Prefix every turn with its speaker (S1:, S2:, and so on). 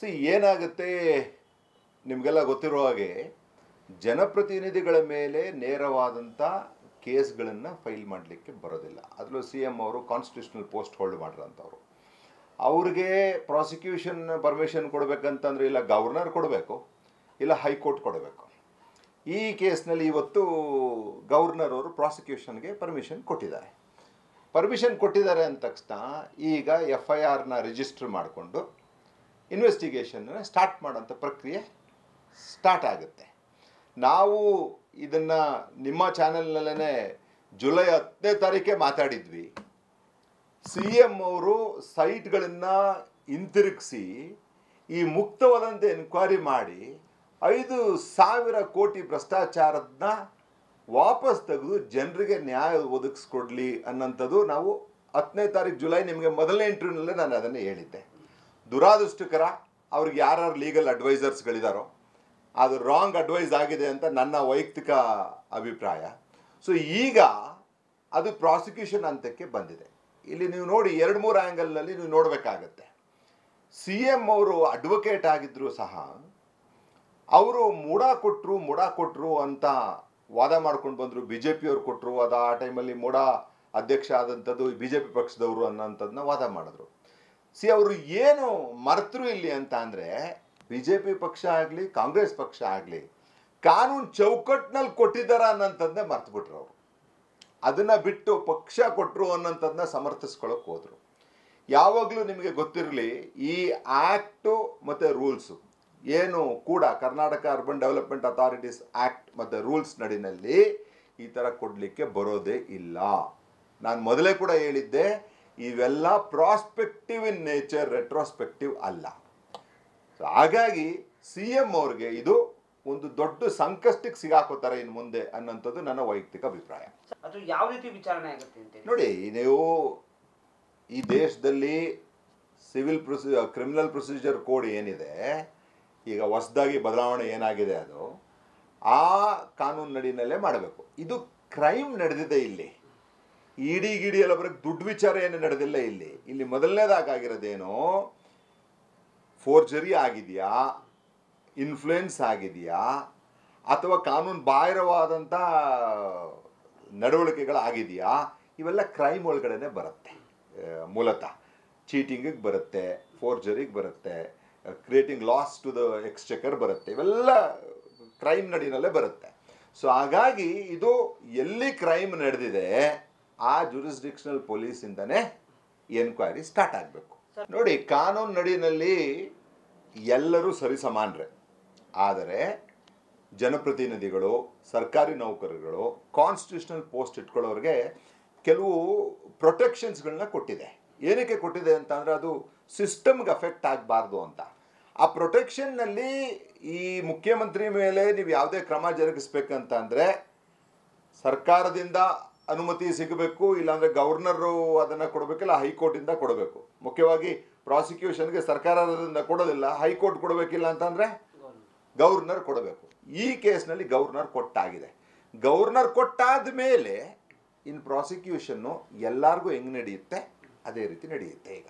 S1: ಏನಾಗುತ್ತೆ ನಿಮಗೆಲ್ಲ ಗೊತ್ತಿರೋ ಹಾಗೆ ಜನಪ್ರತಿನಿಧಿಗಳ ಮೇಲೆ ನೇರವಾದಂಥ ಕೇಸ್ಗಳನ್ನು ಫೈಲ್ ಮಾಡಲಿಕ್ಕೆ ಬರೋದಿಲ್ಲ. ಅದರಲ್ಲೂ CM ಅವರು ಕಾನ್ಸ್ಟಿಟ್ಯೂಷನಲ್ ಪೋಸ್ಟ್ ಹೋಲ್ಡ್ ಮಾಡಿರೋಂಥವ್ರು. ಅವ್ರಿಗೆ ಪ್ರಾಸಿಕ್ಯೂಷನ್ ಪರ್ಮಿಷನ್ ಕೊಡಬೇಕಂತಂದರೆ ಇಲ್ಲ ಗವರ್ನರ್ ಕೊಡಬೇಕು, ಇಲ್ಲ ಹೈಕೋರ್ಟ್ ಕೊಡಬೇಕು. ಈ ಕೇಸ್ನಲ್ಲಿ ಇವತ್ತು ಗವರ್ನರ್ ಅವರು ಪ್ರಾಸಿಕ್ಯೂಷನ್ಗೆ ಪರ್ಮಿಷನ್ ಕೊಟ್ಟಿದ್ದಾರೆ. ಅಂದ ತಕ್ಷಣ ಈಗ FIRನ ರಿಜಿಸ್ಟರ್ ಮಾಡಿಕೊಂಡು ಇನ್ವೆಸ್ಟಿಗೇಷನ್ನ ಸ್ಟಾರ್ಟ್ ಮಾಡೋಂಥ ಪ್ರಕ್ರಿಯೆ ಸ್ಟಾರ್ಟ್ ಆಗುತ್ತೆ. ನಾವು ಇದನ್ನು ನಿಮ್ಮ ಚಾನೆಲ್ನಲ್ಲೇ ಜುಲೈ 10ನೇ ತಾರೀಕೆ ಮಾತಾಡಿದ್ವಿ. CM ಅವರು ಸೈಟ್ಗಳನ್ನು ಹಿಂತಿರುಗಿಸಿ ಈ ಮುಕ್ತವಾದಂಥ ಎನ್ಕ್ವೈರಿ ಮಾಡಿ 5,000 ಕೋಟಿ ಭ್ರಷ್ಟಾಚಾರದನ್ನ ವಾಪಸ್ ತೆಗೆದು ಜನರಿಗೆ ನ್ಯಾಯ ಒದಗಿಸ್ಕೊಡ್ಲಿ ಅನ್ನೋಂಥದ್ದು ನಾವು 10ನೇ ತಾರೀಕು ಜುಲೈ ನಿಮಗೆ ಮೊದಲನೇ ಇಂಟರ್ವ್ಯೂನಲ್ಲೇ ನಾನು ಅದನ್ನು ಹೇಳಿದ್ದೆ. ದುರಾದೃಷ್ಟಕರ ಅವ್ರಿಗೆ ಯಾರು ಲೀಗಲ್ ಅಡ್ವೈಸರ್ಸ್ಗಳಿದಾರೋ ಅದು ರಾಂಗ್ ಅಡ್ವೈಸ್ ಆಗಿದೆ ಅಂತ ನನ್ನ ವೈಯಕ್ತಿಕ ಅಭಿಪ್ರಾಯ. ಸೊ ಈಗ ಅದು ಪ್ರಾಸಿಕ್ಯೂಷನ್ ಹಂತಕ್ಕೆ ಬಂದಿದೆ. ಇಲ್ಲಿ ನೀವು ನೋಡಿ 2-3 ಆ್ಯಂಗಲ್ನಲ್ಲಿ ನೀವು ನೋಡಬೇಕಾಗತ್ತೆ. CM ಅವರು ಅಡ್ವೊಕೇಟ್ ಆಗಿದ್ದರೂ ಸಹ ಅವರು ಮುಡ ಕೊಟ್ಟರು ಅಂತ ವಾದ ಮಾಡ್ಕೊಂಡು ಬಂದರು. BJP ಅವ್ರು ಕೊಟ್ಟರು, ಅದು ಆ ಟೈಮಲ್ಲಿ ಮುಡ ಅಧ್ಯಕ್ಷ ಆದಂಥದ್ದು BJP ಪಕ್ಷದವರು ಅನ್ನೋಂಥದ್ದನ್ನ ವಾದ ಮಾಡಿದ್ರು. ಅವರು ಏನು ಮರ್ತರು ಇಲ್ಲಿ ಅಂತ ಅಂದರೆ BJP ಪಕ್ಷ ಆಗಲಿ ಕಾಂಗ್ರೆಸ್ ಪಕ್ಷ ಆಗಲಿ ಕಾನೂನು ಚೌಕಟ್ಟಿನಲ್ಲಿ ಕೊಟ್ಟಿದ್ದಾರ ಅನ್ನೋಂಥದ್ದನ್ನೇ ಮರ್ತುಬಿಟ್ರು ಅವರು. ಅದನ್ನು ಬಿಟ್ಟು ಪಕ್ಷ ಕೊಟ್ಟರು ಅನ್ನೋಂಥದ್ದನ್ನ ಸಮರ್ಥಿಸ್ಕೊಳ್ಳೋಕೆ ಹೋದರು. ಯಾವಾಗಲೂ ನಿಮಗೆ ಗೊತ್ತಿರಲಿ, ಈ ಆ್ಯಕ್ಟು ಮತ್ತು ರೂಲ್ಸು ಏನು ಕೂಡ Karnataka urban development authorities act ಮತ್ತು ರೂಲ್ಸ್ ನಡಿನಲ್ಲಿ ಈ ಥರ ಕೊಡಲಿಕ್ಕೆ ಬರೋದೇ ಇಲ್ಲ. ನಾನು ಮೊದಲೇ ಕೂಡ ಹೇಳಿದ್ದೆ, ಇವೆಲ್ಲ ಪ್ರಾಸ್ಪೆಕ್ಟಿವ್ ಇನ್ ನೇಚರ್, ರೆಟ್ರೋಸ್ಪೆಕ್ಟಿವ್ ಅಲ್ಲ. ಸೊ ಹಾಗಾಗಿ CM ಅವ್ರಿಗೆ ಇದು ಒಂದು ದೊಡ್ಡ ಸಂಕಷ್ಟಕ್ಕೆ ಸಿಗಾಕೋತಾರೆ ಇನ್ನು ಮುಂದೆ ಅನ್ನೋಂಥದ್ದು ನನ್ನ ವೈಯಕ್ತಿಕ ಅಭಿಪ್ರಾಯ.
S2: ಅದು ಯಾವ ರೀತಿ ವಿಚಾರಣೆ ಆಗುತ್ತೆ ಅಂತ
S1: ನೋಡಿ, ನೀವು ಈ ದೇಶದಲ್ಲಿ ಕ್ರಿಮಿನಲ್ ಪ್ರೊಸೀಜರ್ ಕೋಡ್ ಏನಿದೆ, ಈಗ ಹೊಸದಾಗಿ ಬದಲಾವಣೆ ಏನಾಗಿದೆ, ಅದು ಆ ಕಾನೂನು ನಡಿನಲ್ಲೇ ಮಾಡಬೇಕು. ಇದು ಕ್ರೈಮ್ ನಡೆದಿದೆ. ಇಲ್ಲಿ ಗಿಡಿ ಎಲ್ಲ ಬರೋಕ್ಕೆ ದುಡ್ಡು ವಿಚಾರ ಏನು ನಡೆದಿಲ್ಲ. ಇಲ್ಲಿ ಮೊದಲನೇದಾಗಿರೋದೇನೋ ಫೋರ್ಜರಿ ಆಗಿದೆಯಾ, ಇನ್ಫ್ಲೂಯೆನ್ಸ್ ಆಗಿದೆಯಾ, ಅಥವಾ ಕಾನೂನು ಬಾಹಿರವಾದಂಥ ನಡವಳಿಕೆಗಳಾಗಿದೆಯಾ, ಇವೆಲ್ಲ ಕ್ರೈಮ್ ಒಳಗಡೆ ಬರುತ್ತೆ. ಮೂಲತಃ ಚೀಟಿಂಗಿಗೆ ಬರುತ್ತೆ, ಫೋರ್ಜರಿಗೆ ಬರುತ್ತೆ, ಕ್ರಿಯೇಟಿಂಗ್ ಲಾಸ್ ಟು ದ ಎಕ್ಸ್ಚೆಕರ್ ಬರುತ್ತೆ. ಇವೆಲ್ಲ ಕ್ರೈಮ್ ನಡಿನಲ್ಲೇ ಬರುತ್ತೆ. ಸೊ ಹಾಗಾಗಿ ಇದು ಎಲ್ಲಿ ಕ್ರೈಮ್ ನಡೆದಿದೆ ಆ ಜುರಿಸ್ಡಿಕ್ಷನಲ್ ಪೊಲೀಸಿಂದನೇ ಎನ್ಕ್ವೈರಿ ಸ್ಟಾರ್ಟ್ ಆಗಬೇಕು. ನೋಡಿ, ಕಾನೂನು ನಡಿನಲ್ಲಿ ಎಲ್ಲರೂ ಸರಿಸಮಾನರೇ. ಆದರೆ ಜನಪ್ರತಿನಿಧಿಗಳು, ಸರ್ಕಾರಿ ನೌಕರರುಗಳು, ಕಾನ್ಸ್ಟಿಟ್ಯೂಷನಲ್ ಪೋಸ್ಟ್ ಇಟ್ಕೊಳ್ಳೋರಿಗೆ ಕೆಲವು ಪ್ರೊಟೆಕ್ಷನ್ಸ್ಗಳನ್ನ ಕೊಟ್ಟಿದೆ. ಏನಕ್ಕೆ ಕೊಟ್ಟಿದೆ ಅಂತಂದರೆ ಅದು ಸಿಸ್ಟಮ್ಗೆ ಅಫೆಕ್ಟ್ ಆಗಬಾರ್ದು ಅಂತ. ಆ ಪ್ರೊಟೆಕ್ಷನ್ನಲ್ಲಿ ಈ ಮುಖ್ಯಮಂತ್ರಿ ಮೇಲೆ ನೀವು ಯಾವುದೇ ಕ್ರಮ ಜರುಗಿಸ್ಬೇಕಂತ ಅಂದರೆ ಸರ್ಕಾರದಿಂದ ಅನುಮತಿ ಸಿಗಬೇಕು, ಇಲ್ಲಾಂದರೆ ಗವರ್ನರು ಅದನ್ನು ಕೊಡಬೇಕಿಲ್ಲ, ಹೈಕೋರ್ಟಿಂದ ಕೊಡಬೇಕು. ಮುಖ್ಯವಾಗಿ ಪ್ರಾಸಿಕ್ಯೂಷನ್ಗೆ ಸರ್ಕಾರದಿಂದ ಕೊಡೋದಿಲ್ಲ, ಹೈಕೋರ್ಟ್ ಕೊಡಬೇಕಿಲ್ಲ ಅಂತಂದರೆ ಗವರ್ನರ್ ಕೊಡಬೇಕು. ಈ ಕೇಸ್ನಲ್ಲಿ ಗವರ್ನರ್ ಕೊಟ್ಟಾಗಿದೆ. ಗವರ್ನರ್ ಕೊಟ್ಟಾದ ಮೇಲೆ ಇನ್ನು ಪ್ರಾಸಿಕ್ಯೂಷನ್ನು ಎಲ್ಲರಿಗೂ ಹೆಂಗೆ ನಡೆಯುತ್ತೆ ಅದೇ ರೀತಿ ನಡೆಯುತ್ತೆ ಈಗ.